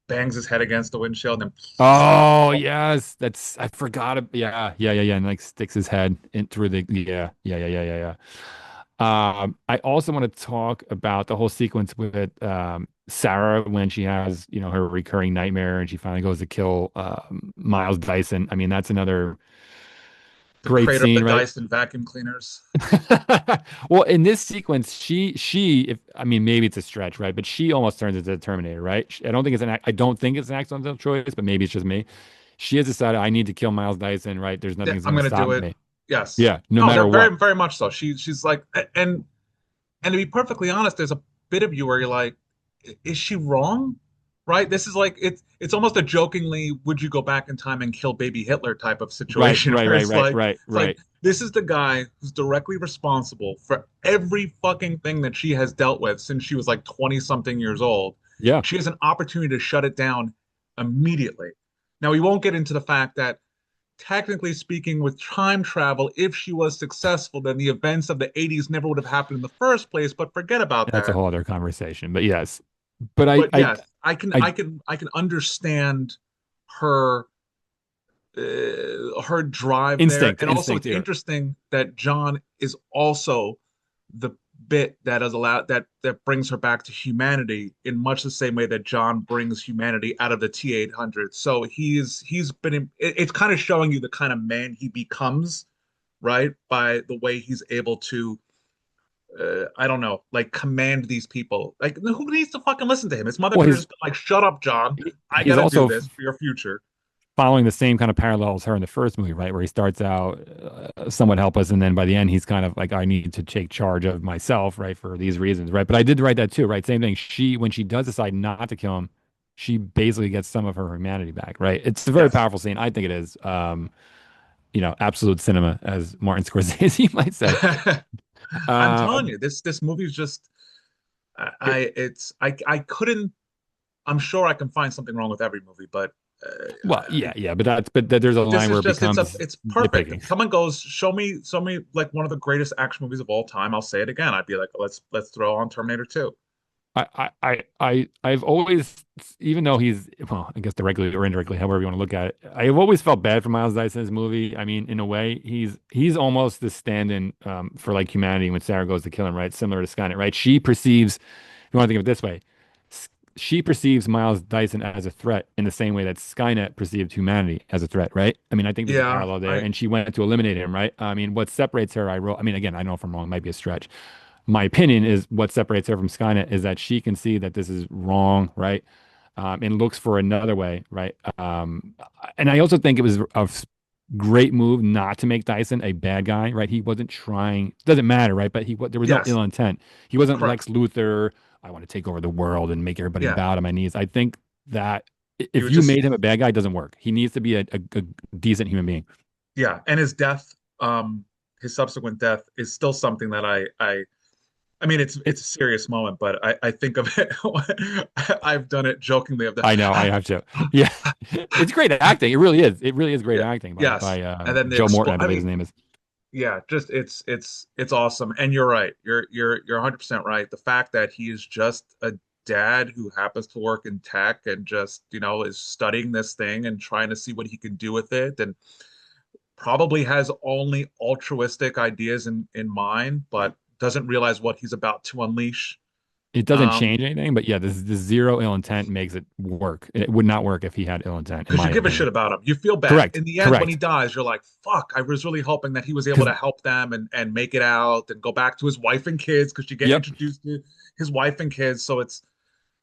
bangs his head against the windshield and then Oh yes, I forgot. Yeah, yeah, yeah, yeah, and like sticks his head in through the yeah, yeah, yeah, yeah, yeah, yeah. I also want to talk about the whole sequence with Sarah when she has her recurring nightmare and she finally goes to kill Miles Dyson. I mean, that's another the great crater of the scene, right? Dyson vacuum cleaners. Well, in this sequence, she if I mean maybe it's a stretch, right? But she almost turns into the Terminator, right? I don't think it's an accidental choice, but maybe it's just me. She has decided I need to kill Miles Dyson, right? There's Yeah, nothing's I'm going to gonna stop do it. me. Yes. Yeah, no No, matter they're very, what. very much so. She's like, and to be perfectly honest, there's a bit of you where you're like, is she wrong? Right? This is like it's almost a jokingly, would you go back in time and kill baby Hitler type of Right, situation right, where right, right, right, it's like right. this is the guy who's directly responsible for every fucking thing that she has dealt with since she was like 20 something years old. Yeah, She has an opportunity to shut it down immediately. Now, we won't get into the fact that technically speaking, with time travel, if she was successful, then the events of the 80s never would have happened in the first place. But forget about that's a that. whole other conversation. But yes, but But yes, I I can understand her her drive there, and also instinct it's here. interesting that John is also the bit that is allowed that brings her back to humanity in much the same way that John brings humanity out of the T-800. So he's been it's kind of showing you the kind of man he becomes, right? By the way he's able to I don't know, like command these people. Like who needs to fucking listen to him? His mother Well, could have just been like, "Shut up, John. I he's got to do also this for your future." following the same kind of parallels her in the first movie, right? Where he starts out somewhat helpless, and then by the end, he's kind of like, I need to take charge of myself, right, for these reasons, right? But I did write that too, right? Same thing. When she does decide not to kill him, she basically gets some of her humanity back, right? It's a very Yes. powerful scene. I think it is. Absolute cinema, as Martin Scorsese might say. I'm telling Um, you, this movie's just it, I couldn't. I'm sure I can find something wrong with every movie, but well, yeah, yeah, but there's a this line where is it just becomes it's perfect. nitpicking. If someone goes, show me like one of the greatest action movies of all time, I'll say it again. I'd be like, let's throw on Terminator 2. I've always, even though he's, well, I guess directly or indirectly, however you want to look at it, I've always felt bad for Miles Dyson in this movie. I mean, in a way, he's almost the stand-in for like humanity when Sarah goes to kill him, right? Similar to Skynet, right? She perceives, if you want to think of it this way, she perceives Miles Dyson as a threat in the same way that Skynet perceived humanity as a threat, right? I mean, I think there's a Yeah, parallel there, I and she went to eliminate him, right? I mean, what separates her, I mean, again, I know if I'm wrong, it might be a stretch. My opinion is what separates her from Skynet is that she can see that this is wrong, right? And looks for another way, right? And I also think it was a great move not to make Dyson a bad guy, right? He wasn't trying, doesn't matter, right? But there was no yes, ill intent. He wasn't correct. Lex Luthor. I want to take over the world and make everybody Yeah, bow to my knees. I think that he if was you just made him a bad guy, it doesn't work. He needs to be a decent human being. yeah, and his death, his subsequent death is still something that I mean, It, it's a serious moment, but I think of it. I've done it jokingly of the I know I have to. Yeah, it's great acting. It really is. It really is great yeah, acting by yes, and then the Joe Morton, expl I I believe his mean, name is. yeah, just it's awesome. And you're right. You're 100% right. The fact that he is just a dad who happens to work in tech and just, is studying this thing and trying to see what he can do with it and probably has only altruistic ideas in mind, but doesn't realize what he's about to unleash. It doesn't Um, change anything, but yeah, this zero ill intent makes it work. It would not work if he had ill intent, in because you my give a shit opinion. about him. You feel bad. Correct. In the end, when he Correct. dies, you're like, fuck, I was really hoping that he was able Because to help them and make it out and go back to his wife and kids because you get yep, introduced to his wife and kids. So it's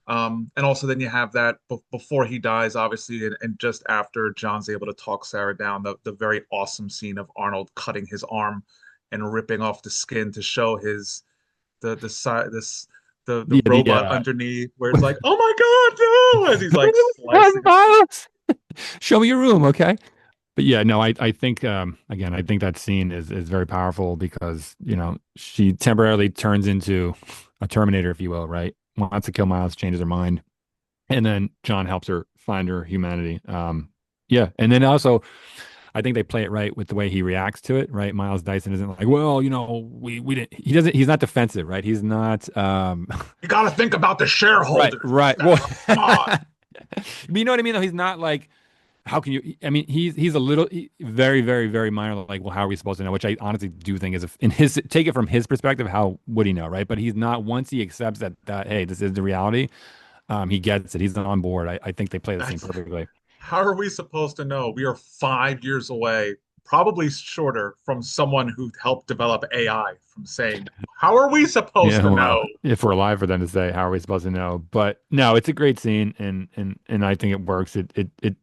and also then you have that before he dies, obviously, and just after John's able to talk Sarah down, the very awesome scene of Arnold cutting his arm and ripping off the skin to show his the side this the yeah, robot underneath, where it's like, oh my God, no, as he's like slicing it. show me your room, okay? But yeah, no, I think again, I think that scene is very powerful because, she temporarily turns into a Terminator, if you will, right? Wants to kill Miles, changes her mind, and then John helps her find her humanity. Yeah, and then also I think they play it right with the way he reacts to it, right? Miles Dyson isn't like, well, we didn't. He's not defensive, right? He's not. You got to think about the Right, shareholders, right. Well, Come on. but you know what I mean? Though he's not like, how can you? I mean, he's a little very, very, very minor. Like, well, how are we supposed to know? Which I honestly do think is, in his take it from his perspective, how would he know, right? But he's not. Once he accepts that hey, this is the reality, he gets it. He's on board. I think they play the scene That's perfectly. how are we supposed to know? We are 5 years away, probably shorter, from someone who helped develop AI from saying, how are we supposed Yeah, to well, know? if we're alive for them to say, how are we supposed to know? But no, it's a great scene, and I think it works. It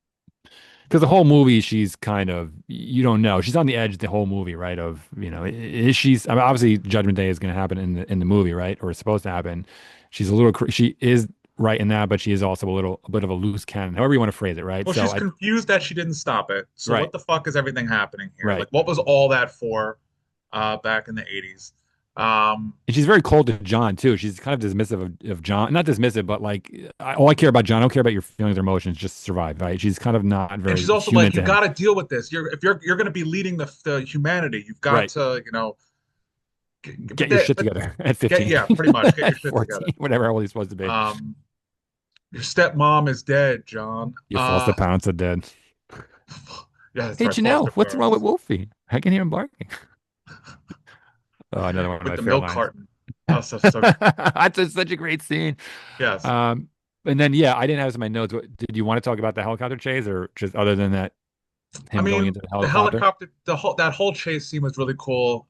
because the whole movie, she's kind of, you don't know. She's on the edge the whole movie, right? Of, is she's, I mean, obviously Judgment Day is going to happen in the movie, right? Or it's supposed to happen. She's a little, she is right in that, but she is also a bit of a loose cannon, however you want to phrase it, right? Well, So she's I, confused that she didn't stop it. So right, what the fuck is everything happening here? right. Like, what was all that for back in the 80s? Um, And she's very cold to John too. She's kind of dismissive of John, not dismissive, but like, all I care about John, I don't care about your feelings or emotions, just survive, right? She's kind of not and very she's also human like, you to him. got to deal with this. If you're going to be leading the humanity, you've got Right. to, Get but your that, shit but together at get 15, yeah, pretty much get your at shit together. 14, whatever old he's supposed to be. Um, your stepmom is dead, John. You foster parents are dead. Yeah, that's Hey, right, Janelle, foster what's wrong with parents Wolfie? I can hear him barking. Oh, another one of with my the favorite milk lines. carton. Oh, so good. Such a great scene. Yes. And then, yeah, I didn't have this in my notes. Did you want to talk about the helicopter chase or just other than that, I him going mean, into the the helicopter? helicopter, that whole chase scene was really cool.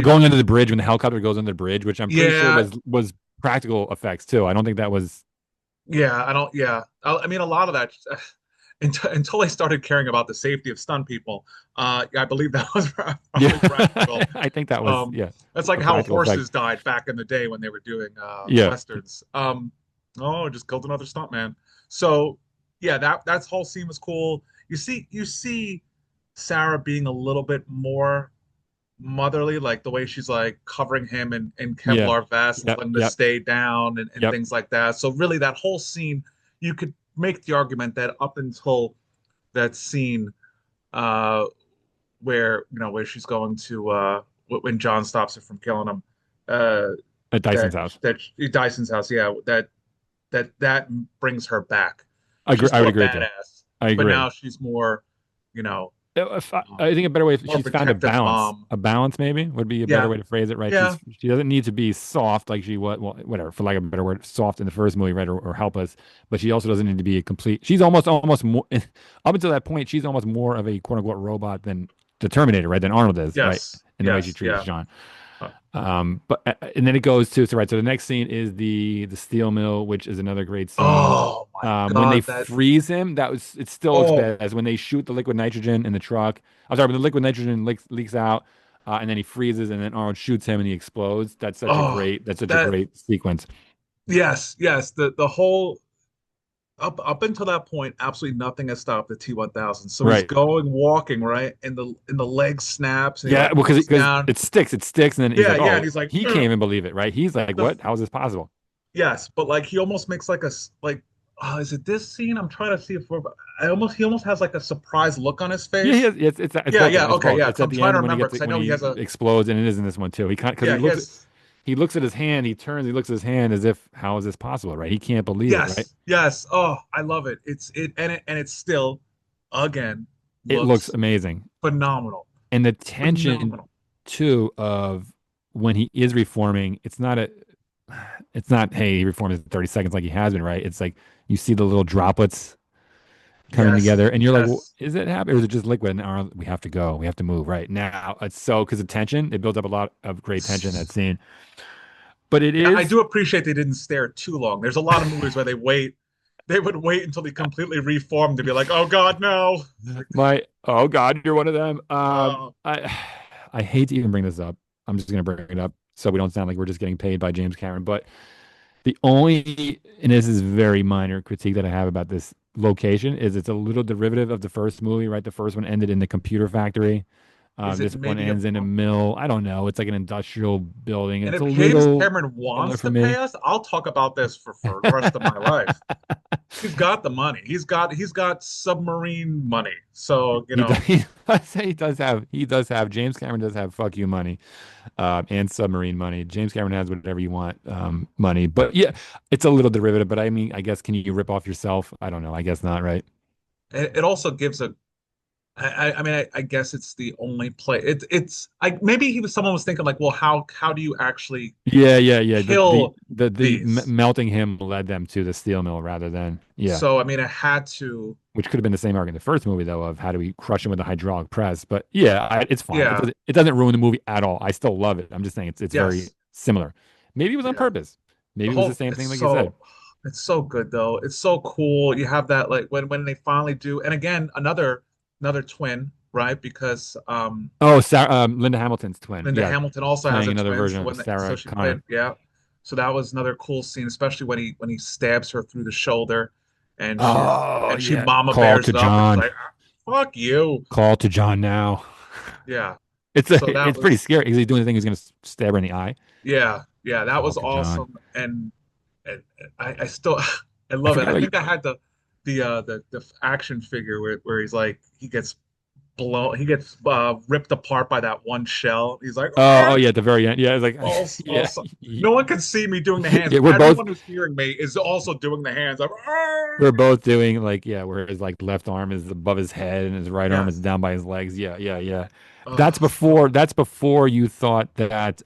Going under the bridge when the helicopter goes under the bridge, which I'm pretty sure Yeah, was practical effects too. I don't think that was. yeah, I don't, yeah. I mean, a lot of that, until I started caring about the safety of stunt people, I believe that was Yeah, probably practical. I think that was, yeah, That's like a how practical effect. horses died back in the day when they were doing Yeah, westerns. Oh, just killed another stuntman. So yeah, that whole scene was cool. You see Sarah being a little bit more motherly, like the way she's like covering him in yeah, Kevlar vests and yep, telling him to yep, stay down and yep. things like that. So really that whole scene, you could make the argument that up until that scene uh where she's going to when John stops her from killing him, uh At Dyson's that house. that Dyson's house, yeah, that brings her back. I agree. She's I still would a agree with that. badass, I but agree. now she's more, you know, If I think a better way, more she's found protective mom. a balance maybe would be a better Yeah, way to phrase it, right? yeah, She doesn't need to be soft like she was, well, whatever, for lack of a better word, soft in the first movie, right, or helpless. But she also doesn't need to be a complete. She's almost more up until that point. She's almost more of a quote unquote robot than the Terminator, right? Than Arnold is, right? yes, In the way she yes, treats yeah. John. Uh, But and then it goes to so right. So the next scene is the steel mill, which is another great scene. oh my When they God, that freeze him, it still looks oh bad as when they shoot the liquid nitrogen in the truck. I'm sorry, when the liquid nitrogen leaks out, and then he freezes, and then Arnold shoots him, and he explodes. oh That's such a that great sequence. yes, yes. The whole up until that point, absolutely nothing has stopped the T-1000. So he's Right. going walking, right? And the leg snaps and he Yeah, like well, looks because down. it sticks, and then he's Yeah, like, yeah, and oh, he's like, he can't "Ugh." even believe it, right? He's like, the what? How is this possible? Yes, but like he almost makes like like, oh, is it this scene? I'm trying to see if he almost has like a surprised look on his Yeah, face. it's Yeah, both of yeah, them. It's okay, both. yeah. It's 'Cause at I'm the trying to end when remember because I when know he he has a explodes, and it is in this one too. Because yeah, he has he looks at his hand, he turns, he looks at his hand as if, how is this possible, right? He can't believe it, right? yes, yes. Oh, I love it. It's still again It looks looks amazing. phenomenal. And the tension Phenomenal. too of when he is reforming, it's not, hey, he reforms in 30 seconds like he has been, right? It's like you see the little droplets coming together Yes, and you're like, well, yes. is it happening or is it just liquid? And we have to go. We have to move right now. It's so because of tension, it builds up a lot of great tension in that scene. But it Yeah, I is do appreciate they didn't stare too long. There's a lot of movies where they would wait until they completely reformed to be like, oh God, no. my, oh God, you're one of them. Uh, I hate to even bring this up. I'm just gonna bring it up so we don't sound like we're just getting paid by James Cameron. But the only, and this is very minor critique that I have about this location, is it's a little derivative of the first movie, right? The first one ended in the computer factory. is it This one maybe a ends in a bump? mill. I don't know. It's like an industrial building. And It's a if James little Cameron similar wants for to pay me. us, I'll talk about this for the rest of my life. He's got the money. He's got submarine money. So, He does have James Cameron does have fuck you money, and submarine money. James Cameron has whatever you want, money. But yeah, it's a little derivative. But I mean, I guess can you rip off yourself? I don't know. I guess not, right? it also gives a I mean I guess it's the only play. It's I maybe someone was thinking like, well, how do you actually Yeah. kill The these? melting him led them to the steel mill rather than, yeah, So I mean, it had to. which could have been the same arc in the first movie though of how do we crush him with a hydraulic press. But yeah, it's fine. Yeah. It doesn't ruin the movie at all. I still love it. I'm just saying it's very Yes. similar. Maybe it was on Yeah. purpose. The Maybe it was the whole same it's thing like you said. It's so good though. It's so cool. You have that like when they finally do, and again another twin, right? Because Oh, Sarah, Linda Hamilton's twin. Linda Yeah, Hamilton also has playing a another twin, version so of so Sarah she played, Connor. yeah. So that was another cool scene, especially when he stabs her through the shoulder, Oh and she yeah, mama Call bears to it up, and he's John. like, "Ah, fuck you." Call to John now. Yeah. It's So that it's pretty was scary because he's doing the thing. He's gonna stab her in the eye. yeah, that Call was to John. awesome, and I still I I love it. forgot I about you. think I had the action figure where he's like he gets ripped apart by that one shell. He's like, Oh, "Ah!" oh yeah, at the very end. Yeah, it's like Also, yeah, also, no one can see me doing the hands, yeah. but everyone who's hearing me is also doing the hands. I'm, We're "Ah!" both doing like yeah, where his like left arm is above his head and his right arm is Yes. down by his legs. Yeah, yeah, yeah. Oh, so That's before you thought that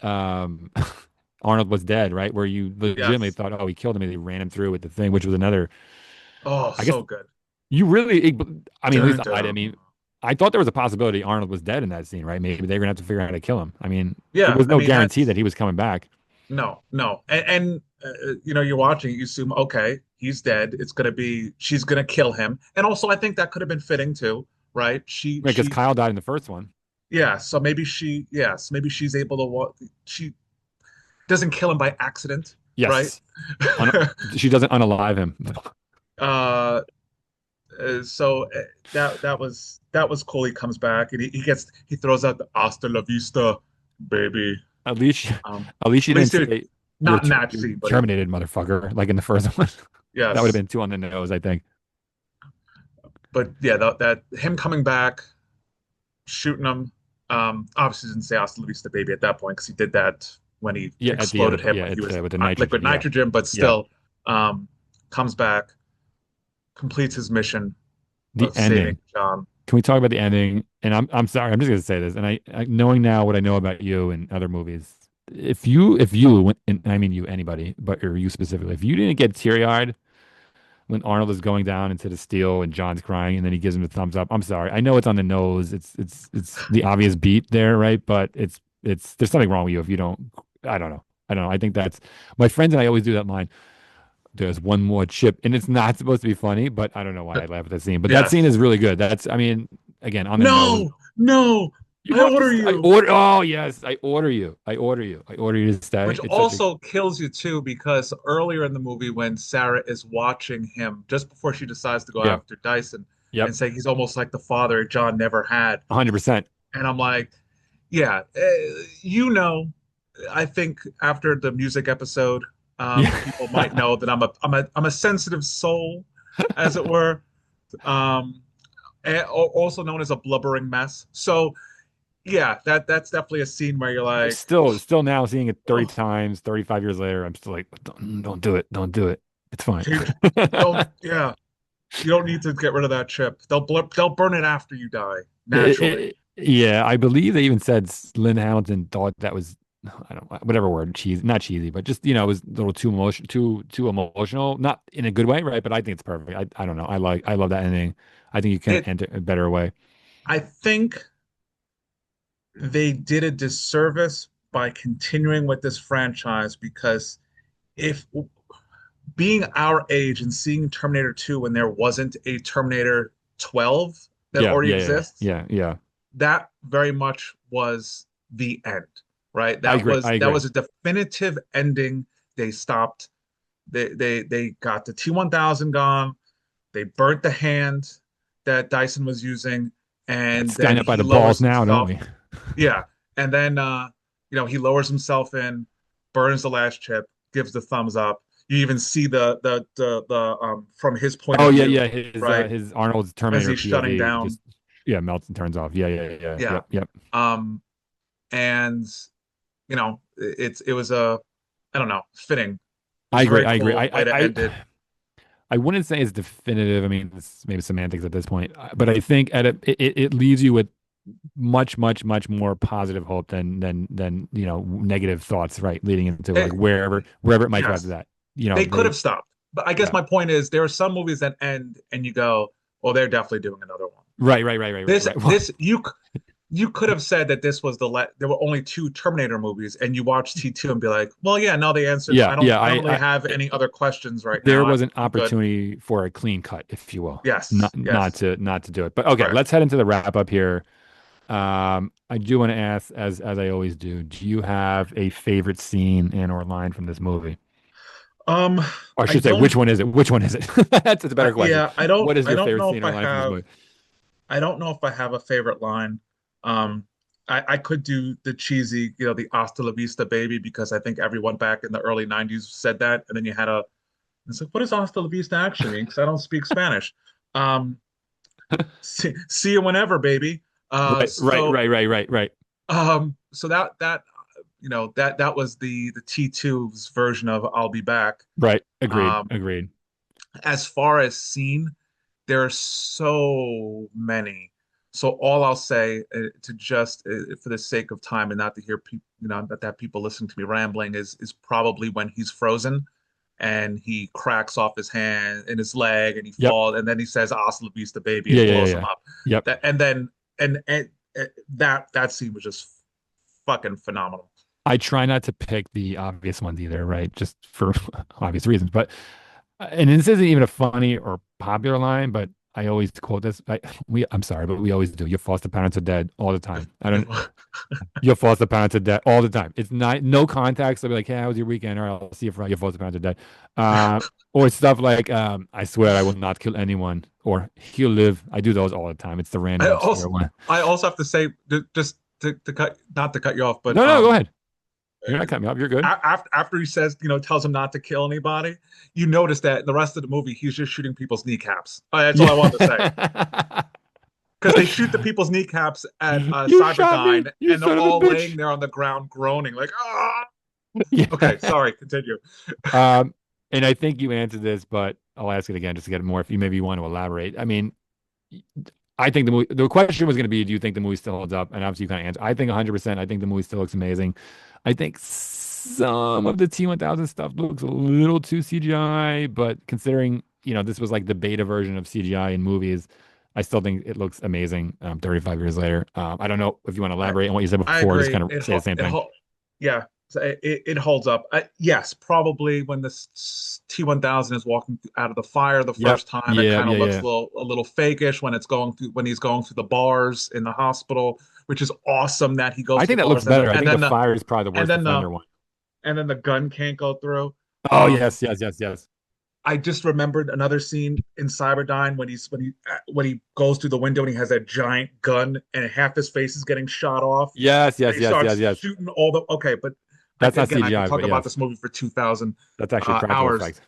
Arnold was dead, right? Where you legitimately yes. thought, oh, he killed him and he ran him through with the thing, which was another. Oh, I guess so good. you really. I mean, at least Dun, I dun. mean, I thought there was a possibility Arnold was dead in that scene, right? Maybe they're gonna have to figure out how to kill him. I mean, it Yeah, was I no mean guarantee that that's he was coming back. no, you're watching, you assume, okay, he's dead. It's gonna be she's gonna kill him, and also I think that could have been fitting too, right? Right, because Kyle died in the first one. Yeah, so maybe she's able to she doesn't kill him by accident, right? Yes. Un she doesn't unalive him. uh, that was cool. He comes back and he throws out the "Hasta la vista, baby." At least, Um, at least at you didn't least he, say not in that you're scene, but terminated, motherfucker, like in the first one. That would have yes, been too on the nose, I think. but yeah, that him coming back, shooting him. Obviously didn't say "Hasta la vista, baby" at that point because he did that when he Yeah, at the other, exploded him yeah, when he was with the liquid nitrogen. Yeah, nitrogen, but yeah. still, comes back, completes his mission The of saving ending. John. Can we talk about the ending? And I'm sorry, I'm just gonna say this. And knowing now what I know about you and other movies, if you and I mean you anybody, but or you specifically, if you didn't get teary eyed when Arnold is going down into the steel and John's crying and then he gives him the thumbs up. I'm sorry. I know it's on the nose. It's the obvious beat there, right? But it's there's something wrong with you if you don't. I don't know. I don't know. I think that's my friends and I always do that line. There's one more chip, and it's not supposed to be funny, but I don't know why I laugh at that scene. But that scene Yes. is really good. That's I mean, again, on the nose. No, no, You I have to. order I you. order. Oh yes, I order you. I order you. I order you to stay. Which It's such a. also kills you too, because earlier in the movie, when Sarah is watching him just before she decides to go Yeah. after Dyson Yep. and saying he's almost like the father John never had, 100%. and I'm like, yeah, you know, I think after the music episode, people might Yeah. know that I'm a sensitive soul, as it were, also known as a blubbering mess. So yeah, that's definitely a scene where you're like, Still now seeing it 30 oh, times, 35 years later, I'm still like, don't do it. Don't do it. It's fine. dude, don't, yeah, you don't need to get rid of that chip. They'll burn it after you die naturally. Yeah, I believe they even said Lynn Hamilton thought that was, I don't know, whatever word, cheesy, not cheesy, but just, it was a little too emotional, not in a good way, right? But I think it's perfect. I don't know. I love that ending. I think you can't It, end it a better way. I think they did a disservice by continuing with this franchise because if being our age and seeing Terminator 2 when there wasn't a Terminator 12 that Yeah, already yeah, yeah, exists, yeah, yeah. that very much was the end, right? I That agree. was I that agree. was a definitive ending. They stopped. They got the T-1000 gone. They burnt the hand that Dyson was using, Let's and stand then up by he the balls lowers now, don't himself. we? Yeah, and then he lowers himself in, burns the last chip, gives the thumbs up. You even see the from his point Oh of yeah, view, yeah. right, His Arnold's as Terminator he's shutting POV down. just yeah melts and turns off. Yeah, yeah, yeah. Yeah, Yep, yep. um, and it was a, I don't know, fitting. It I was a agree. very I agree. cool way to end it. I wouldn't say it's definitive. I mean, it's maybe semantics at this point, but I think it leaves you with much more positive hope than negative thoughts, right? Leading into like It- wherever it might go after yes, that. they could They have stopped, but I guess yeah. my point is there are some movies that end and you go, "Oh, they're definitely doing another one." Right, right, right, right, right, This right. Well, this you you could have said that this was there were only two Terminator movies, and you watch T2 and be like, well, yeah, no, they answered. Yeah, yeah. I don't really have any other questions right There now. was an I'm good. opportunity for a clean cut, if you will, Yes, yes, not to do it. But okay, right. let's head into the wrap up here. I do want to ask, as I always do you have a favorite scene and or line from this movie? Um, Or I I should say, don't. which one is it? Which one is it? That's a better question. Yeah, I don't. What is I your don't favorite know scene if or I line from this have. movie? I don't know if I have a favorite line. Um, I could do the cheesy, the "Hasta la vista, baby," because I think everyone back in the early '90s said that, and then you had a. It's like, what does "Hasta la vista" actually mean? Because I don't speak Spanish. Um, see you whenever, baby. Uh, Right, right, so right, right, right, right, so that was the T2's version of "I'll be back." right. Agreed, Um, agreed. as far as scene, there are so many. So all I'll say to just for the sake of time and not to hear people, that people listening to me rambling is probably when he's frozen and he cracks off his hand and his leg and he Yep. falls and then he says "Hasta la vista, baby" Yeah, and yeah, yeah, blows him yeah. up. Yep. That and then and that scene was just fucking phenomenal. I try not to pick the obvious ones either, right? Just for obvious reasons. But and this isn't even a funny or popular line, but I always quote this. I'm sorry, but we always do. Your foster parents are dead all the time. I don't. Your foster parents are dead all the time. It's not no context. They'll be like, "Hey, how was your weekend?" Or I'll see if your foster parents are dead. Or stuff like, "I swear I will not kill anyone," or "He'll live." I do those all the time. It's the I random obscure also one. I also have to say just to cut not to cut you off, but No, no, go ahead. You're not cutting me off. You're good. after he says, tells him not to kill anybody, you notice that in the rest of the movie, he's just shooting people's kneecaps. That's all I wanted to say. Yeah. Because they shoot the people's kneecaps at You shot me, Cyberdyne, you and they're son of a all laying bitch. there on the ground groaning, like, ah. Okay, Yeah. sorry, continue. Um, and I think you answered this, but I'll ask it again just to get more if you maybe want to elaborate. I mean, I think the question was going to be, do you think the movie still holds up? And obviously you kind of answer. I think 100%. I think the movie still looks amazing. I think some of the T1000 stuff looks a little too CGI, but considering, this was like the beta version of CGI in movies, I still think it looks amazing 35 years later. I don't know if you want to I elaborate on what you said I before, just agree. kind of say the same thing. Yeah, so it holds up. Yes, probably when the T1000 is walking out of the fire the Yep. first time, it Yeah, kind of yeah, looks yeah. a little fakish when he's going through the bars in the hospital, which is awesome that he goes I to the think that looks bars and better. I think the fire is probably the and worst then the offender one. and then the gun can't go through. Oh, Um, yes, yes, yes, yes. I just remembered another scene in Cyberdyne when he goes through the window and he has that giant gun and half his face is getting shot off Yes, and yes, he yes, yes, starts yes. shooting all the okay, but That's not again, I could CGI, talk but about yes, this movie for 2,000 that's actually practical hours. effects.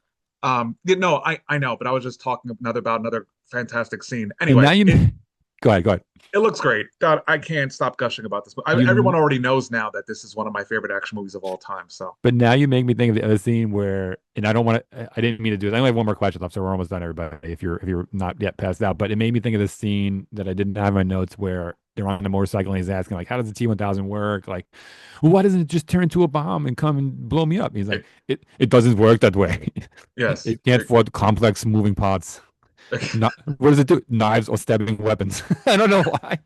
No, I know, but I was just talking about another fantastic scene. And Anyway, now you, it go ahead, go ahead. it looks great. God, I can't stop gushing about this. But everyone You, already knows now that this is one of my favorite action movies of all time. So but now you make me think of the other scene where, and I don't want to, I didn't mean to do it. I only have one more question left, so we're almost done, everybody. If you're not yet passed out, but it made me think of this scene that I didn't have in my notes where they're on a motorcycle and he's asking like, how does the T1000 work? Like, well, why doesn't it just turn into a bomb and come and blow me up? And he's like, it doesn't work that way. yes, It can't afford complex moving parts. Not what does it do? Knives or stabbing weapons. I don't know why.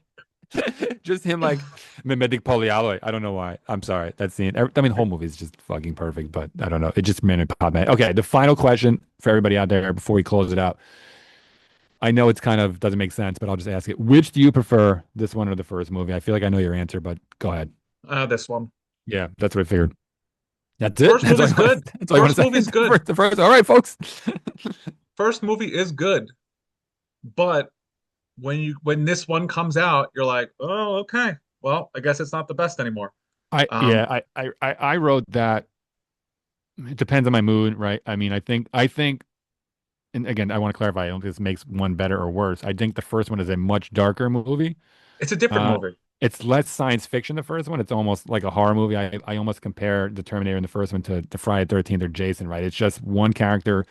Just him like mimetic polyalloy. I don't know why. I'm sorry. That scene. I mean, the whole movie is just fucking perfect, but I don't know. It just made me pop, man. Okay, the final question for everybody out there before we close it out. I know it's kind of doesn't make sense, but I'll just ask it. Which do you prefer, this one or the first movie? I feel like I know your answer, but go ahead. this one. Yeah, that's what I figured. That's it. First That's all movie's you want good. to, that's all you want First to say. movie's The good. first, the first. All right, folks. First movie is good, but when this one comes out, you're like, oh, okay. Well, I guess it's not the best anymore. I Um, yeah, I wrote that it depends on my mood, right? I mean, I think and again, I want to clarify, I don't think this makes one better or worse. I think the first one is a much darker movie. it's a different Uh, movie. it's less science fiction, the first one. It's almost like a horror movie. I almost compare the Terminator in the first one to Friday the 13th or Jason, right? It's just one character,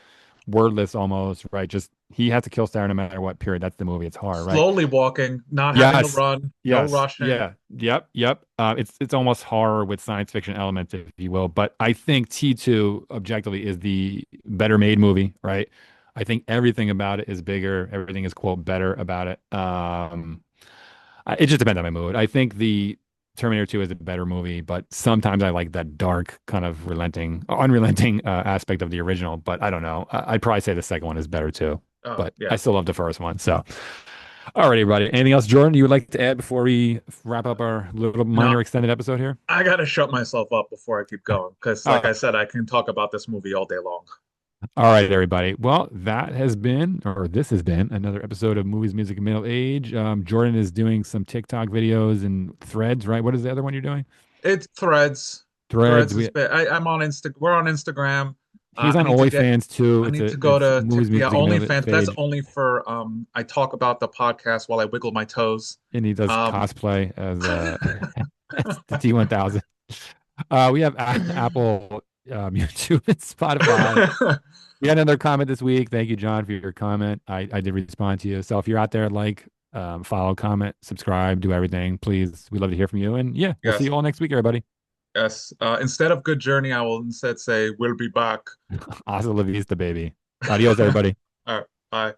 wordless almost, right? Just he has to kill Sarah no matter what, period. That's the movie. It's horror, right? Slowly walking, not having to Yes. run, no Yes. rushing. Yeah. Yep. Yep. It's almost horror with science fiction elements, if you will. But I think T2 objectively is the better made movie, right? I think everything about it is bigger. Everything is quote better about it. It just depends on my mood. I think the Terminator 2 is a better movie, but sometimes I like that dark kind of unrelenting aspect of the original. But I don't know. I'd probably say the second one is better too. Oh But I yeah. still love the first one. So, all right, everybody. Anything else, Jordan, you would like to add before we wrap up our little No, minor extended episode here? I gotta shut myself up before I keep going because, like I Oh, said, I can talk about this movie all day long. all right, everybody. Well, this has been another episode of Movies, Music, and Middle Age. Jordan is doing some TikTok videos and threads, right? What is the other one you're doing? It's Threads. Threads. Threads is bit. I'm on Insta. We're on Instagram. He's I on need to get. OnlyFans too. I need to go It's to Movies, yeah, Music, and Middle OnlyFans. But that's Page, only for I talk about the podcast while I wiggle my toes. and he does Um, cosplay as as the T1000. We have Apple, YouTube, and Spotify. We had another comment this week. Thank you, John, for your comment. I did respond to you. So if you're out there, follow, comment, subscribe, do everything. Please, we'd love to hear from you. And yeah, we'll see yes, you all next week, everybody. yes. Instead of good journey, I will instead say we'll be back. Hasta la vista, baby. Adios, everybody. All right, bye.